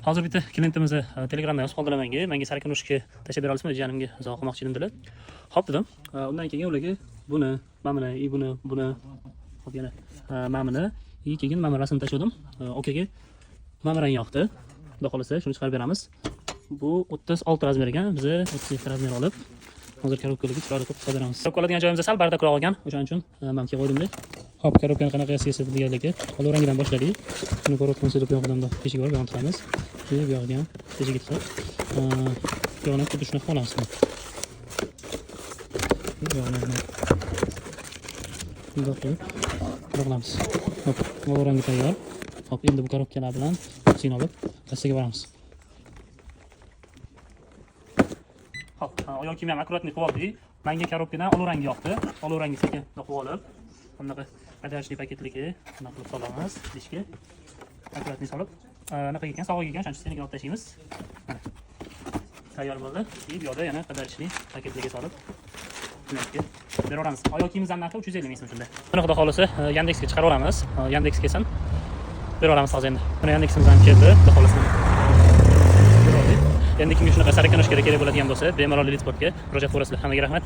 Hozir bitta klientimizni Telegramdan yozib qoldilar menga sarakanushka tashlab bera olasizmi jiyanimga izoh qilmoqchi edim dedilar. Xo'p dedim. Undan keyin ularga buni, mana buni, xo'p yana mana buni, keyin mana rasmni tashladim. Okaga mana rang yoqdi. Xudo xolasa shuni chiqarib beramiz. Bu 36 razmer ekan. Biz 37 razmer olib hozir korobkalarga chiroyli qilib chiqarib beramiz. Korobka oladigan joyimizda sal bardakroq olgan, o'shaning uchun mana bu qo'ydimda. Hop, korobkani qanaqa yasaysiz deganlarga olov rangidan boshladik. Buni korobkani silib yo'g'idan teshik bor, yo'g'itamiz. Bu yo'g'dan teshik qilib, yo'g'ini xuddi shuni qilamiz. Bunday qilib bog'lamiz. Hop, olov rangi tayyor. Hop, endi bu korobkalar bilan sin olib kassaga boramiz. Hop, oyoq kiyim ham akkuratni qilib oldik. Menga korobkadan olov rangi yoqdi. Olov rangi sekin qilib olib, bunaqa adashli paketligi bunaqa qilib solamiz idishga. Akkuratni solib, anaqa ekan, sog'ig ekan, shuning uchun olib tashlaymiz. Mana. Tayyor bo'ldi. Bu yoqda yana adashli paketliga solib bunaqa beraveramiz. Oyoq kiyimimizning narxi 350 ming so'm shunda. Buni xudo xolasa Yandexga chiqarib olamiz. Yandex kelsin. Beraveramiz hozir endi. Buni Yandeximiz ham keldi, xudo xolasa. Endi kimga shunaqa sarakanushka kerak bo'ladigan bo'lsa, bemalol Elite Sportga murojaat qilasizlar. Hammaga rahmat.